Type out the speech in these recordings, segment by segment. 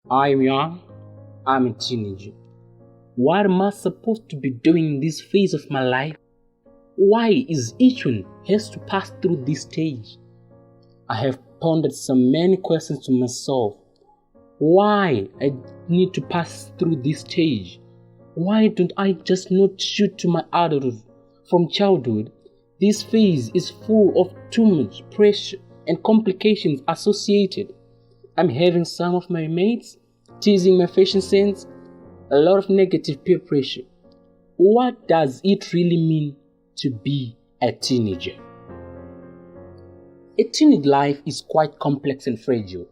I'm young, I'm a teenager. What am I supposed to be doing in this phase of my life? Why is each one has to pass through this stage? I have pondered so many questions to myself. Why I need to pass through this stage? Why don't I just not shoot to my adulthood? From childhood, this phase is full of too much pressure and complications associated. I'm having some of my mates teasing my fashion sense, a lot of negative peer pressure. What does it really mean to be a teenager? A teenage life is quite complex and fragile.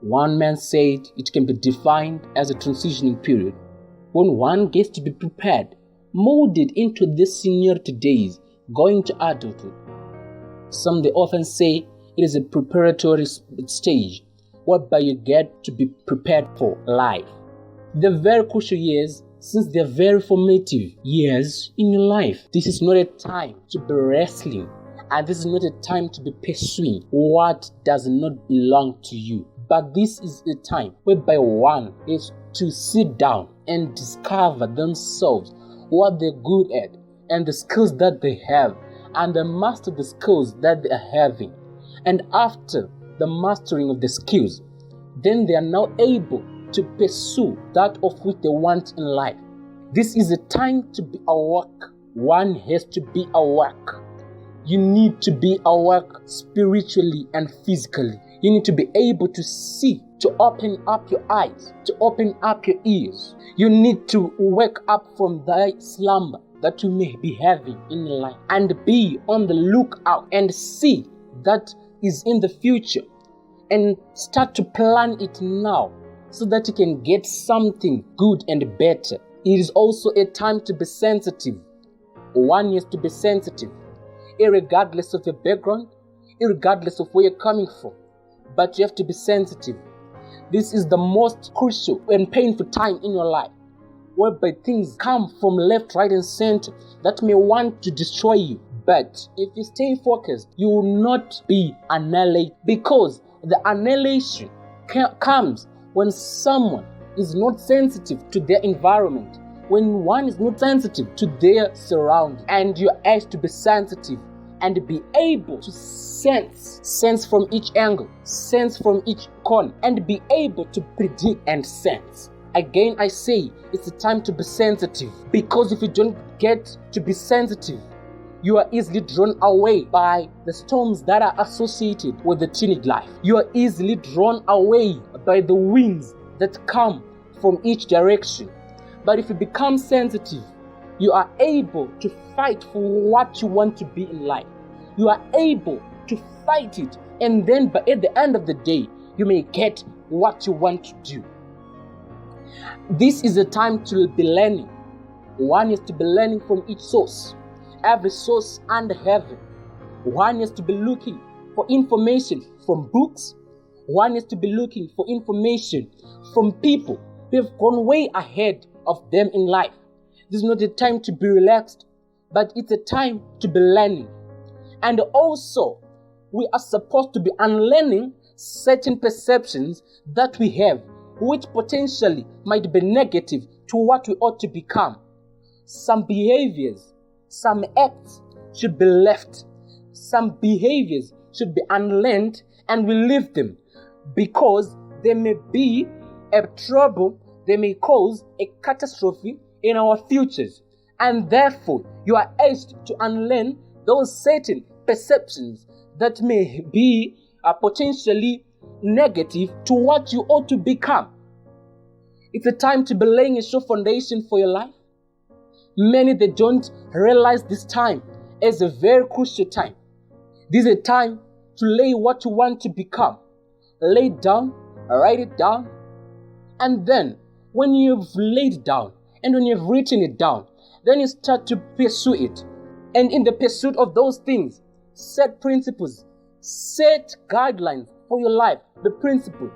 One man said it can be defined as a transitioning period when one gets to be prepared, molded into the seniority days, going to adulthood. Some they often say it is a preparatory stage whereby you get to be prepared for life. They're very crucial years since they're very formative years in your life. This is not a time to be wrestling, and this is not a time to be pursuing what does not belong to you. But this is a time whereby one is to sit down and discover themselves, what they're good at, and the skills that they have, and they master the skills that they are having. And after the mastering of the skills, then they are now able to pursue that of which they want in life. This is a time to be awake. One has to be awake. You need to be awake spiritually and physically. You need to be able to see, to open up your eyes, to open up your ears. You need to wake up from thy slumber that you may be having in your life and be on the lookout and see that is in the future and start to plan it now so that you can get something good and better. It is also a time to be sensitive. One has to be sensitive, irregardless of your background, irregardless of where you're coming from. But you have to be sensitive. This is the most crucial and painful time in your life, whereby things come from left, right, and center that may want to destroy you. But if you stay focused, you will not be annihilated, because the annihilation comes when someone is not sensitive to their environment, when one is not sensitive to their surroundings, and you are asked to be sensitive and be able to sense from each angle, sense from each corner, and be able to predict and sense. Again, I say it's a time to be sensitive, because if you don't get to be sensitive, you are easily drawn away by the storms that are associated with the teenage life. You are easily drawn away by the winds that come from each direction. But if you become sensitive, you are able to fight for what you want to be in life. You are able to fight it, and then at the end of the day, you may get what you want to do. This is a time to be learning. One is to be learning from each source. Every source under heaven. One is to be looking for information from books. One is to be looking for information from people who have gone way ahead of them in life. This is not a time to be relaxed, but it's a time to be learning. And also, we are supposed to be unlearning certain perceptions that we have, which potentially might be negative to what we ought to become. Some behaviors, some acts should be left. Some behaviors should be unlearned, and we leave them because they may be a trouble, they may cause a catastrophe in our futures. And therefore, you are asked to unlearn those certain perceptions that may be potentially negative to what you ought to become. It's a time to be laying a sure foundation for your life. Many, they don't realize this time as a very crucial time. This is a time to lay what you want to become. Lay it down, write it down, and then when you've laid it down and when you've written it down, then you start to pursue it. And in the pursuit of those things, set principles, set guidelines for your life. The principle.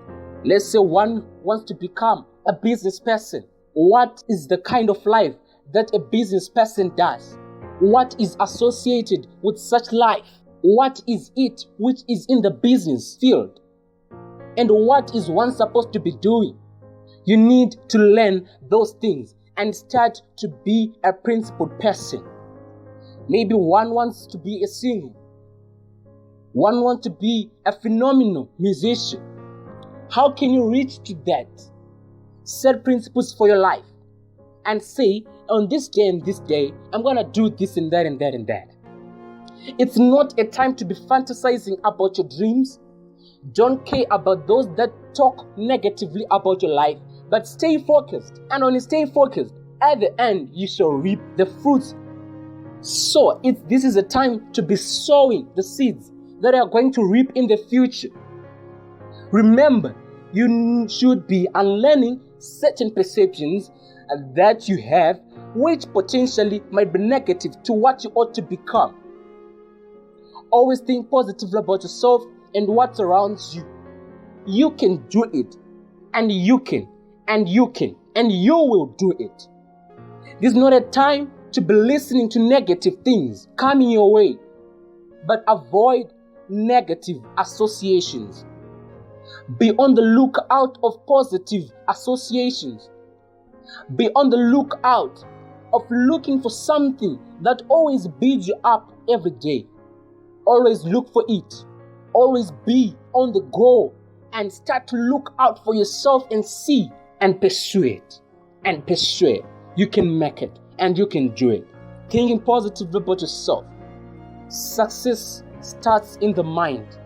Let's say one wants to become a business person. What is the kind of life that a business person does? What is associated with such life? What is it which is in the business field? And what is one supposed to be doing? You need to learn those things and start to be a principled person. Maybe one wants to be a singer. One wants to be a phenomenal musician. How can you reach to that? Set principles for your life and say, on this day and this day, I'm going to do this and that and that and that. It's not a time to be fantasizing about your dreams. Don't care about those that talk negatively about your life, but stay focused. And when you stay focused, at the end, you shall reap the fruits. So this is a time to be sowing the seeds that are going to reap in the future. Remember, you should be unlearning certain perceptions that you have, which potentially might be negative to what you ought to become. Always think positively about yourself and what surrounds you. You can do it, and you can, and you can, and you will do it. This is not a time to be listening to negative things coming your way, but avoid negative associations. Be on the lookout of positive associations. Be on the lookout of looking for something that always builds you up every day. Always look for it. Always be on the go and start to look out for yourself and see and pursue it. And pursue it. You can make it and you can do it. Thinking positively about yourself. Success starts in the mind.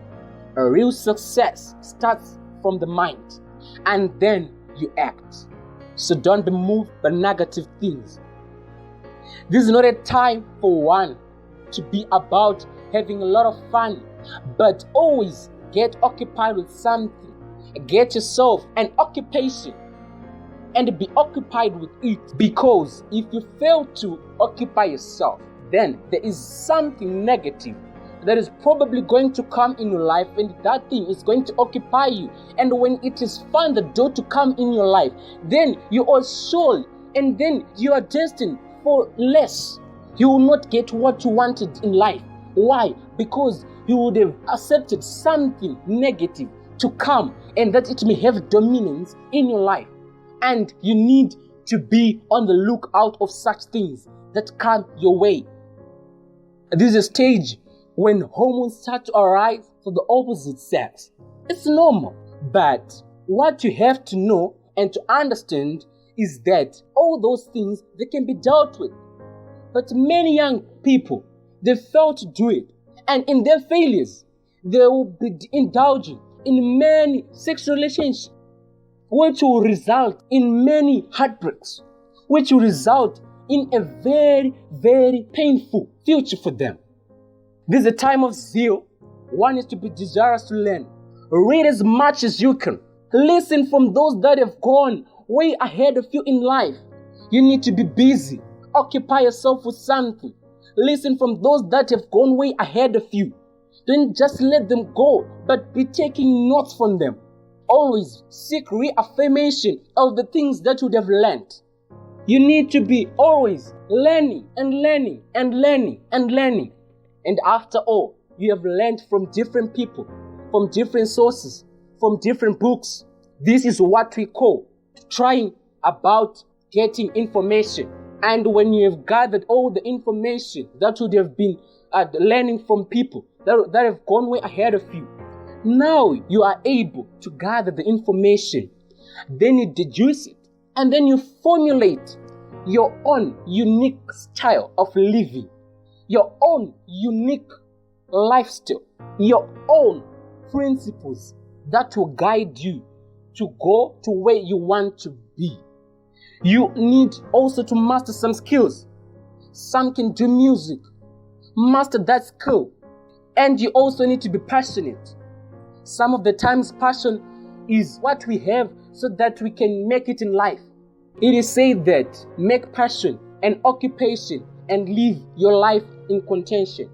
A real success starts from the mind, and then you act. So don't be moved by negative things. This is not a time for one to be about having a lot of fun, but always get occupied with something. Get yourself an occupation and be occupied with it, because if you fail to occupy yourself, then there is something negative that is probably going to come in your life, and that thing is going to occupy you. And when it is found the door to come in your life, then you are sold, and then you are destined for less. You will not get what you wanted in life. Why? Because you would have accepted something negative to come, and that it may have dominance in your life. And you need to be on the lookout of such things that come your way. This is a stage when hormones start to arise for the opposite sex. It's normal. But what you have to know and to understand is that all those things, they can be dealt with. But many young people, they fail to do it. And in their failures, they will be indulging in many sexual relationships, which will result in many heartbreaks, which will result in a very, very painful future for them. This is a time of zeal. One is to be desirous to learn. Read as much as you can. Listen from those that have gone way ahead of you in life. You need to be busy. Occupy yourself with something. Listen from those that have gone way ahead of you. Don't just let them go, but be taking notes from them. Always seek reaffirmation of the things that you would have learned. You need to be always learning and learning and learning and learning. And after all, you have learned from different people, from different sources, from different books. This is what we call trying about getting information. And when you have gathered all the information that would have been learning from people that have gone way ahead of you, now you are able to gather the information. Then you deduce it, and then you formulate your own unique style of living, your own unique lifestyle, your own principles that will guide you to go to where you want to be. You need also to master some skills. Some can do music. Master that skill. And you also need to be passionate. Some of the times passion is what we have so that we can make it in life. It is said that make passion an occupation and live your life in contention.